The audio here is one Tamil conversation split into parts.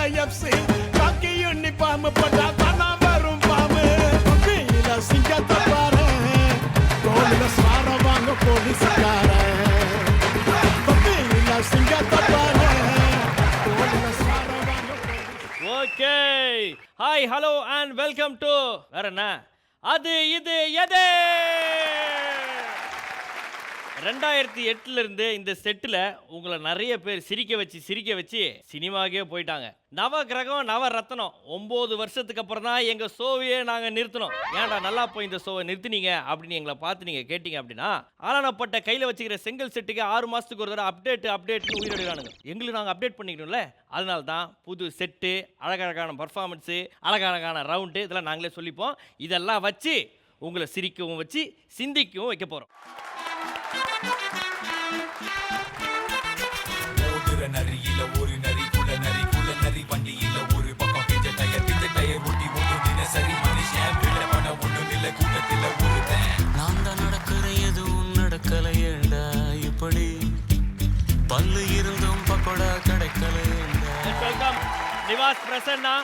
KFC காக்கி யூனிஃபார்ம் போட்டா தானா வரும் பாம்பு தொப்பியில சிங்கத்தை பாரு தோளில சார வாங்க போலீஸ்காரன் தொப்பியில சிங்கத்தை பாரு தோளில சார வாங்க okay hi hello and welcome to வேற என்ன அது இது எது 2008 இருந்து இந்த செட்டில் உங்களை நிறைய பேர் சிரிக்க வச்சு சினிமாவுக்கே போயிட்டாங்க. நவ கிரகம் நவ ரத்னம் 9 வருஷத்துக்கு அப்புறம் தான் எங்கள் ஷோவையே நாங்கள் நிறுத்தினோம். ஏன்டா நல்லா போய் இந்த ஷோவை நிறுத்தினீங்க அப்படின்னு எங்களை பார்த்து நீங்கள் கேட்டிங்க அப்படின்னா ஆளானப்பட்ட கையில் வச்சுக்கிற செங்கல் செட்டுக்கு 6 மாதத்துக்கு ஒரு தடவை அப்டேட்னு உயிரிடுறானுங்க. எங்களுக்கு நாங்கள் அப்டேட் பண்ணிக்கணும்ல, அதனால தான் புது செட்டு, அழகழகான பர்ஃபார்மன்ஸு, அழகழகான ரவுண்டு இதெல்லாம் நாங்களே சொல்லிப்போம். இதெல்லாம் வச்சு உங்களை சிரிக்கவும் வச்சு சிந்திக்கவும் வைக்க போகிறோம். நரியில ஒரு நரி குல நரி வண்டியில ஒரு பக்கம் பிஞ்ச டயர் ஒட்டி ஓட்டு தினசரி மனுஷன் விட பண்ண ஒண்ணும் இல்ல கூட்டத்தில் ஒருத்தன் நான் தான் நடக்கிற எதுவும் நடக்கலையேண்டா இப்படி பல்லு இருந்தும் பக்கோடா கிடைக்கலையேண்டா. வெல்கம் நிவாஸ் பிரசன்னா,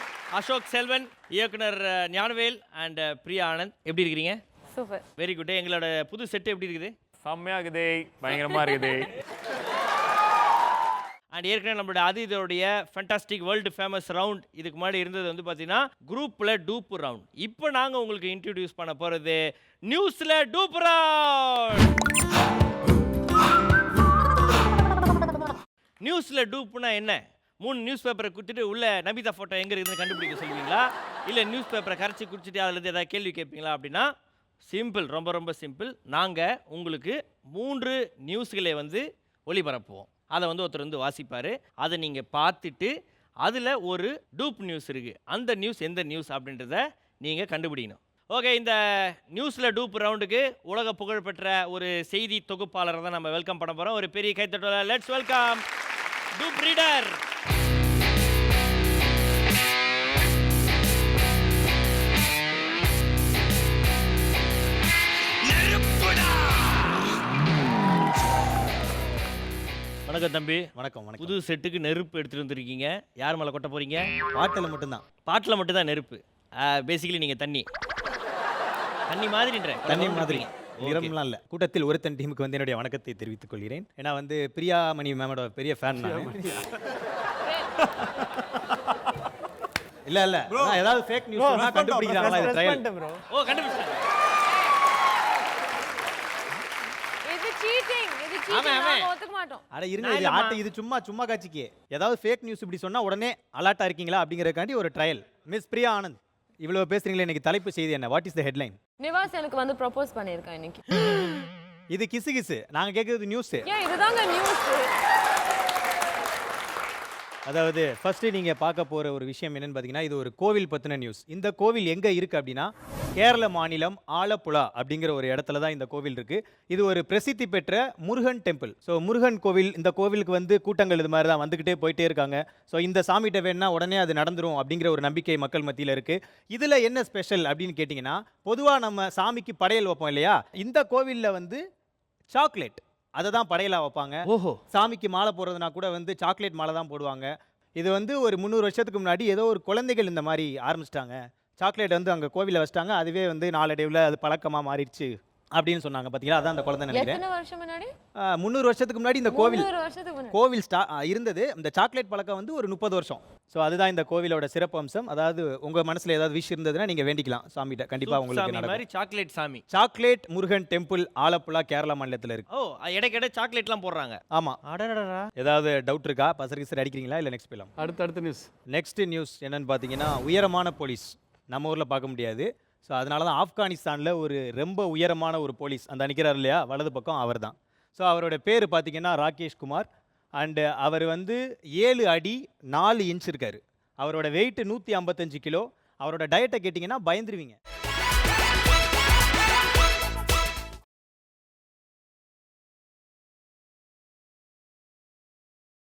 அசோக் செல்வன், இயக்குனர் ஞானவேல் அண்ட் பிரியா ஆனந்த். எப்படி இருக்கிறீங்க? Super, very good. எங்களோட புது செட்டு எப்படி இருக்குது? செம்மையா இருக்குது, பயங்கரமா இருக்குது. அண்ட் ஏற்கனவே நம்மளோட இதோடைய ஃபேண்டாஸ்டிக் வேர்ல்டு ஃபேமஸ் ரவுண்ட் இதுக்கு முன்னாடி இருந்தது வந்து பார்த்தீங்கன்னா குரூப்பில் டூப் ரவுண்ட். இப்போ நாங்கள் உங்களுக்கு இன்ட்ரடியூஸ் பண்ண போகிறது நியூஸில் டூப் ரவுண்ட். நியூஸில் டூப்னா என்ன? 3 நியூஸ் பேப்பரை குடிச்சிட்டு உள்ள நமிதா ஃபோட்டோ எங்கே இருக்குதுன்னு கண்டுபிடிக்க சொல்லுவீங்களா, இல்லை நியூஸ் பேப்பரை கரைச்சி குடிச்சிட்டு அதுலேருந்து ஏதாவது கேள்வி கேட்பீங்களா அப்படின்னா சிம்பிள், ரொம்ப ரொம்ப சிம்பிள். நாங்கள் உங்களுக்கு 3 நியூஸ்களை வந்து ஒளிபரப்புவோம். அதை வந்து ஒருத்தர் வந்து வாசிப்பார். அதை நீங்கள் பார்த்துட்டு அதில் ஒரு டூப் நியூஸ் இருக்குது, அந்த நியூஸ் எந்த நியூஸ் அப்படின்றத நீங்கள் கண்டுபிடிக்கணும். ஓகே, இந்த நியூஸில் டூப் ரவுண்டுக்கு உலக புகழ்பெற்ற ஒரு செய்தி தொகுப்பாளரை தான் நம்ம வெல்கம் பண்ண போகிறோம். ஒரு பெரிய கைத்தட்டல லெட்ஸ் வெல்கம் டூப் ரீடர். வணக்கம் தம்பி. வணக்கம். வணக்கம். புது செட்டுக்கு நெருப்பு எடுத்துகிட்டு வந்துருக்கீங்க. யார் மேலே கொட்ட போகிறீங்க? பாட்டில் மட்டும்தான். பாட்டில் மட்டும்தான் நெருப்பு. பேசிக்கலி நீங்கள் தண்ணி மாதிரின்ற தண்ணி மாதிரி நிறம்லாம் இல்லை. கூட்டத்தில் ஒருத்தன் டீமுக்கு வந்து என்னுடைய வணக்கத்தை தெரிவித்துக் கொள்கிறேன். ஏன்னா வந்து பிரியாமணி மேமோட பெரிய ஃபேன் நான். இல்லை ஏதாவது ஃபேக் நியூஸ் கண்டுபிடிக்கிறாங்களா? இது ட்ரையல். ஓ, கண்டுபிடிச்சாங்க. அட இருங்க, இது ஆட்ட, இது சும்மா காட்சிக்கு. ஏதாவது ஃபேக் நியூஸ் இப்படி சொன்னா உடனே அலர்ட்டா இருக்கீங்களா அப்படிங்கறதுக்காண்டி ஒரு ட்ரையல். மிஸ் பிரியா ஆனந்த், இவ்வளவு பேசுறீங்களே, இன்னைக்கு தலைப்பு செய்தி என்ன? What is the headline? Nivas எனக்கு வந்து ப்ரோபோஸ் பண்ணிருக்கான் இன்னைக்கு. இது கிசு நாங்க கேக்குறது நியூஸ். ஏன் இதுதாங்க நியூஸ்? அதாவது ஃபர்ஸ்ட் நீங்க பார்க்க போற ஒரு விஷயம் என்னன்னு பாத்தீங்கன்னா, இது ஒரு கோவில் பத்தின நியூஸ். இந்த கோவில் எங்க இருக்கு அப்படின்னா கேரள மாநிலம் ஆலப்புழா அப்படிங்கிற ஒரு இடத்துல தான் இந்த கோவில் இருக்கு. இது ஒரு பிரசித்தி பெற்ற முருகன் டெம்பிள். ஸோ முருகன் கோவில், இந்த கோவிலுக்கு வந்து கூட்டங்கள் இது மாதிரி தான் வந்துகிட்டே போயிட்டே இருக்காங்க. ஸோ இந்த சாமிகிட்ட வேணா உடனே அது நடந்துரும் அப்படிங்கிற ஒரு நம்பிக்கை மக்கள் மத்தியில் இருக்கு. இதுல என்ன ஸ்பெஷல் அப்படின்னு கேட்டிங்கன்னா, பொதுவா நம்ம சாமிக்கு படையல் வைப்போம் இல்லையா, இந்த கோவிலில் வந்து சாக்லேட் அதை தான் படையலாக வைப்பாங்க. ஓஹோ. சாமிக்கு மாலை போடுறதுனா கூட வந்து சாக்லேட் மாலை தான் போடுவாங்க. இது வந்து ஒரு 300 வருஷத்துக்கு முன்னாடி ஏதோ ஒரு குழந்தைகள் இந்த மாதிரி ஆரம்பிச்சிட்டாங்க. சாக்லேட் வந்து அங்கே கோவிலில் வச்சிட்டாங்க. அதுவே வந்து நாளடைவில் அது பழக்கமாக மாறிடுச்சு அப்படின்னு சொன்னாங்க. பார்த்தீங்களா, அதான் அந்த குழந்தை நினைக்கிறேன். எத்தனை வருஷம் முன்னாடி? 300 வருஷத்துக்கு முன்னாடி இந்த கோவில் இருந்தது. இந்த சாக்லேட் பழக்கம் வந்து ஒரு 30 வருஷம். ஸோ அதுதான் இந்த கோவிலோட சிறப்பு அம்சம். அதாவது உங்கள் மனசில் ஏதாவது விஷயம் இருந்ததுன்னா நீங்கள் வேண்டிக்கலாம் சாமிகிட்ட, கண்டிப்பாக உங்களுக்கு நடக்கும். சாக்லேட் சாமி, சாக்லேட் முருகன் டெம்பிள் ஆலப்புழா கேரளா மாநிலத்தில் இருக்கு. ஓ, இடைக்கிட சாக்லேட்லாம் போடுறாங்க. ஆமாம். ஏதாவது டவுட் இருக்கா? பசரிசர் அடிக்கிறீங்களா இல்லை நெக்ஸ்ட் போயிடலாம்? அடுத்த நியூஸ். நெக்ஸ்ட் நியூஸ் என்னன்னு பார்த்தீங்கன்னா, உயரமான போலீஸ் நம்ம ஊரில் பார்க்க முடியாது. ஸோ அதனால தான் ஆப்கானிஸ்தானில் ஒரு ரொம்ப உயரமான ஒரு போலீஸ் அந்த நிற்கிறார் இல்லையா, வலது பக்கம், அவர் தான். ஸோ அவரோட பேர் பார்த்தீங்கன்னா ராகேஷ் குமார். அண்டு அவர் வந்து 7 அடி 4 இன்ச் இருக்கார். அவரோட வெயிட் 155 கிலோ. அவரோட டயட்டை கேட்டிங்கன்னா பயந்துருவீங்க.